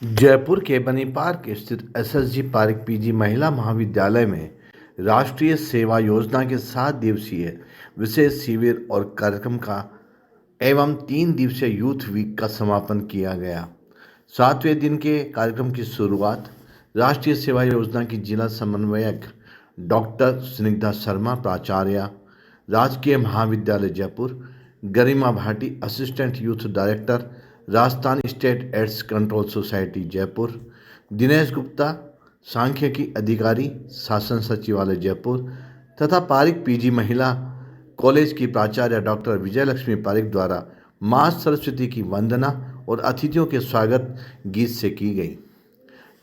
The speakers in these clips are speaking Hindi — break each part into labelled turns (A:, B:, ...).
A: जयपुर के बनी पार्क स्थित एसएसजी पार्क पीजी महिला महाविद्यालय में राष्ट्रीय सेवा योजना के 7 दिवसीय विशेष शिविर और कार्यक्रम का एवं 3 दिवसीय यूथ वीक का समापन किया गया। 7वें दिन के कार्यक्रम की शुरुआत राष्ट्रीय सेवा योजना की जिला समन्वयक डॉक्टर स्निग्धा शर्मा प्राचार्य, राजकीय महाविद्यालय Jaipur, Garima Bhati assistant youth director, Rajasthan state AIDS control society Jaipur, Dinesh Gupta सांख्यिकी अधिकारी शासन सचिवालय जयपुर तथा पारिक पीजी महिला कॉलेज की प्राचार्य डॉक्टर विजयलक्ष्मी पारिक द्वारा माँ सरस्वती की वंदना और अतिथियों के स्वागत गीत से की गई।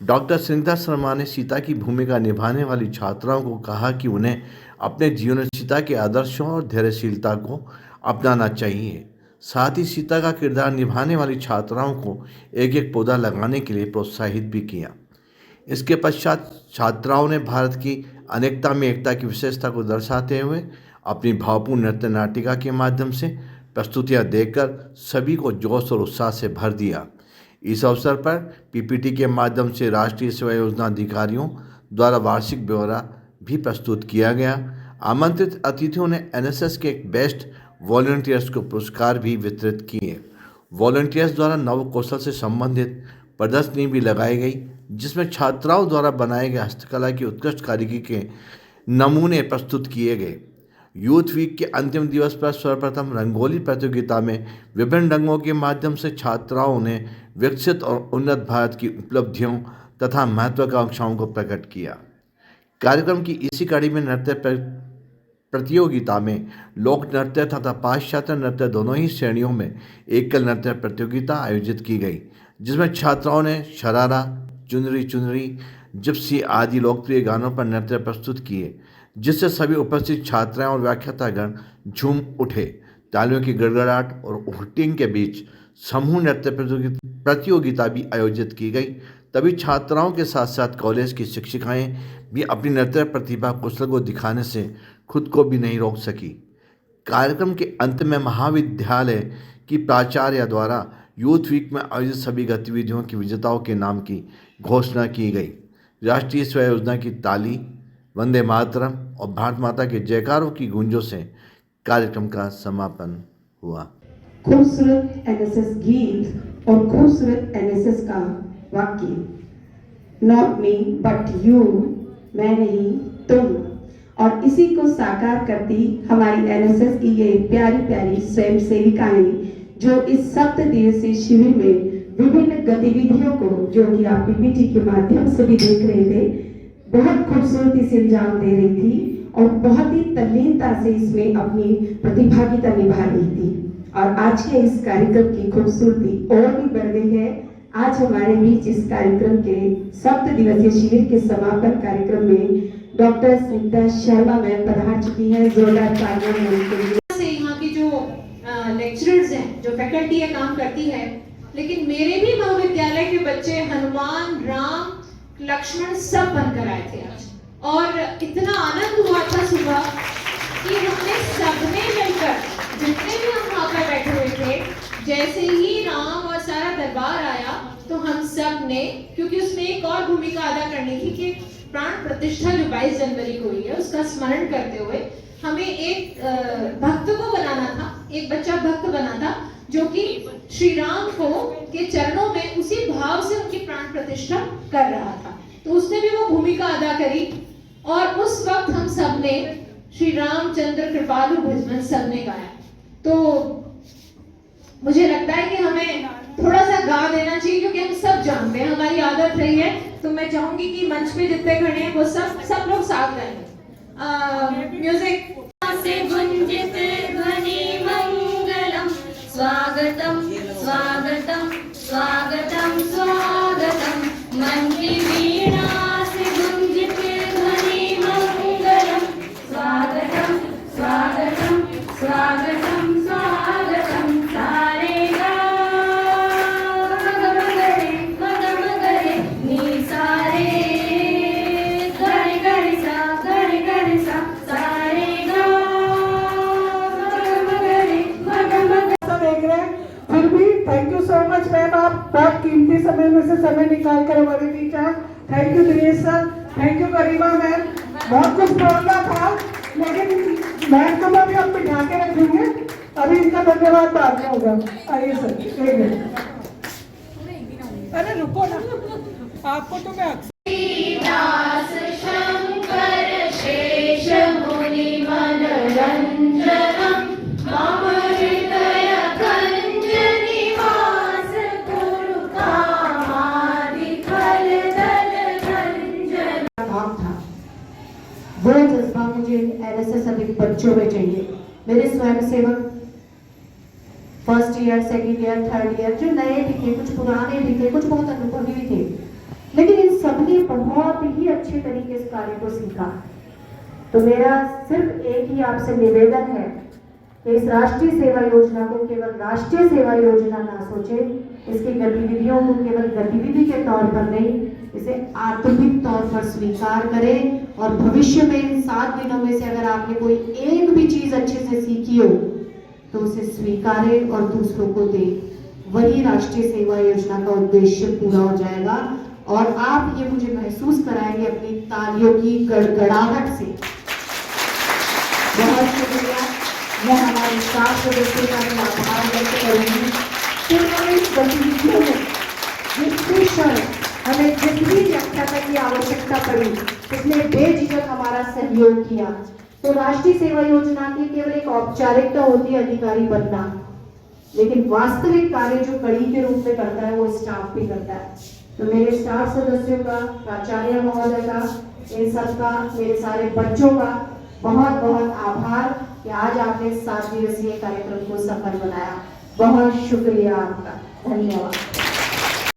A: डॉक्टर स्निग्धा शर्मा ने सीता की भूमिका निभाने वाली छात्राओं को कहा कि उन्हें अपने जीवन में सीता के आदर्शों और धैर्यशीलता को अपनाना चाहिए। साथ ही सीता का किरदार निभाने वाली छात्राओं को एक एक पौधा लगाने के लिए प्रोत्साहित भी किया। इसके पश्चात छात्राओं ने भारत की अनेकता में एकता की विशेषता को दर्शाते हुए अपनी भावपूर्ण नृत्य नाटिका के माध्यम से प्रस्तुतियां देकर सभी को जोश और उत्साह से भर दिया। इस अवसर पर पीपीटी के माध्यम से राष्ट्रीय सेवा योजना अधिकारियों द्वारा वार्षिक ब्यौरा भी प्रस्तुत किया गया। आमंत्रित अतिथियों ने एनएसएस के बेस्ट वॉलंटियर्स को पुरस्कार भी वितरित किए। वॉलंटियर्स द्वारा नव कौशल से संबंधित प्रदर्शनी भी लगाई गई, जिसमें छात्राओं द्वारा बनाए गए हस्तकला की उत्कृष्ट कारीगरी के नमूने प्रस्तुत किए गए। यूथ वीक के अंतिम दिवस पर सर्वप्रथम रंगोली प्रतियोगिता में विभिन्न रंगों के माध्यम से छात्राओं ने विकसित और उन्नत भारत की उपलब्धियों तथा महत्वाकांक्षाओं को प्रकट किया। कार्यक्रम की इसी कड़ी में नृत्य प्रतियोगिता में लोक नृत्य तथा पाश्चात्य नृत्य दोनों ही श्रेणियों में एकल नृत्य प्रतियोगिता आयोजित की गई, जिसमें छात्राओं ने शरारा, चुनरी चुनरी, जिप्सी आदि लोकप्रिय गानों पर नृत्य प्रस्तुत किए, जिससे सभी उपस्थित छात्राएं और व्याख्यातागण झूम उठे। तालियों की गड़गड़ाहट और हुटिंग के बीच समूह नृत्य प्रतियोगिता भी आयोजित की गई। तभी छात्राओं के साथ साथ कॉलेज की शिक्षिकाएं भी अपनी नृत्य प्रतिभा कौशल को दिखाने से खुद को भी नहीं रोक सकी। कार्यक्रम के अंत में महाविद्यालय की प्राचार्य द्वारा यूथ वीक में आयोजित सभी गतिविधियों की विजेताओं के नाम की घोषणा की गई। राष्ट्रीय सेवा योजना की ताली, वंदे मातरम और भारत माता के जयकारों की गूंजों से कार्यक्रम का समापन हुआ।
B: खूबसूरत एनएसएस गीत और खूबसूरत एनएसएस का वाक्य, नॉट मी बट यू, मैं नहीं तुम, और इसी को साकार करती हमारी एनएसएस की ये प्यारी प्यारी स्वयं सेविकाएं जो इस 7 दिवसीय शिविर में विभिन्न गतिविधियों को, जो कि आप पीपीटी के माध्यम से भी देख रहे थे, बहुत खूबसूरती से अंजाम दे रही थी और बहुत ही तल्लीनता से इसमें अपनी प्रतिभागिता निभा रही थी। और आज के इस कार्यक्रम की खूबसूरती और भी बढ़ गई है। आज हमारे बीच इस कार्यक्रम के 7 दिवसीय शिविर के समापन कार्यक्रम में डॉक्टर स्निग्धा शर्मा मैम पधार चुकी हैं। जोरदार तालियां उनके लिए।
C: से यहाँ की जो लेक्चरर्स हैं, जो फैकल्टी है काम करती है, लेकिन मेरे भी महाविद्यालय के बच्चे हनुमान, राम, लक्ष्मण सब बनकर आए थे आज, और इतना आनंद हुआ था सुबह कि हमने सबने मिलकर, जितने भी हम वहाँ पर बैठे हुए थे, जैसे ही राम और सारा दरबार आया तो हम सब ने, क्योंकि उसमें एक और भूमिका अदा करनी थी कि प्राण प्रतिष्ठा जो 22 जनवरी को हुई है उसका स्मरण करते हुए हमें एक भक्त को बनाना था, एक बच्चा भक्त बना था जो कि श्री राम को के चरणों में उसी भाव से उनकी प्राण प्रतिष्ठा कर रहा था। तो उसने भी वो भूमिका अदा करी और उस वक्त हम सब ने श्री रामचंद्र कृपालु भजन सबने गाया। तो मुझे लगता है कि हमें थोड़ा सा गा देना चाहिए, क्योंकि हम सब जानते हैं, हमारी आदत रही है। तो मैं चाहूंगी कि मंच पे जितने खड़े हैं वो सब लोग साथ गाएंगे। म्यूजिक
D: से गुंजित ध्वनि मंगलम, स्वागतम स्वागतम स्वागतम स्वागतम, मन की वीणा से गुंजित ध्वनि मंगलम, स्वागतम स्वागतम स्वागतम स्वागतम, सारे गा मगम गरे नी सारे गरे सा सारे गा मगम गरे मगम।
B: देख रहे हैं, फिर भी thank you so much ma'am, आप
E: कीमती समय में से समय निकाल कर हमारे बीच आए। Thank you Dinesh sir, thank you Garima ma'am. बहुत कुछ बोलना था लेकिन मैम को भी हम बिठा के रखेंगे, अभी इनका धन्यवाद बाद में होगा। आइए सर, एक मिनट। अरे रुको ना, आपको तो मैं
D: दास शंकर शेष मुनि मनरंजनम मम हृदय कंज निवास गुरु कामादि फल दल गंजन।
B: काम था वो जज्बा मुझे एनएसएस अभी बच्चों में चाहिए। मेरे स्वयंसेवक first year, second year, third year, जो नए भी थे, कुछ पुराने भी थे, कुछ बहुत अनुभवी भी थे, लेकिन इन सबने बहुत ही अच्छे तरीके से कार्य को सीखा। तो मेरा सिर्फ एक ही आपसे निवेदन है कि इस राष्ट्रीय सेवा योजना को केवल राष्ट्रीय सेवा योजना ना सोचे, इसकी गतिविधियों को केवल गतिविधि के तौर पर नहीं, इसे आत्मिक तौर पर स्वीकार करें और भविष्य में इन 7 दिनों में से अगर आपने कोई एक भी चीज अच्छे से सीखी हो तो उसे स्वीकारें और दूसरों को दें। वही राष्ट्रीय सेवा योजना का उद्देश्य पूरा हो जाएगा और आप ये मुझे महसूस कराएंगे अपनी तालियों की गड़गड़ाहट से। बहुत शुक्रिया। मैं हमारे स्टाफ सदस्यों का भी आभार व्यक्त करूंगी कि हमें इस गतिविधियों में जितनी क्षण हमें जितनी व्याख्याता की आवश्यकता पड़ी उसने बेझिझक हमारा सहयोग किया। तो राष्ट्रीय सेवा योजना की केवल एक औपचारिकता होती है अधिकारी बनना, लेकिन वास्तविक कार्य जो कड़ी के रूप में करता है वो स्टाफ भी करता है। तो मेरे स्टाफ सदस्यों का, प्राचार्य महोदय का, इन सबका, मेरे सारे बच्चों का बहुत बहुत आभार कि आज आपने 7 दिवसीय कार्यक्रम को सफल बनाया। बहुत शुक्रिया आपका, धन्यवाद।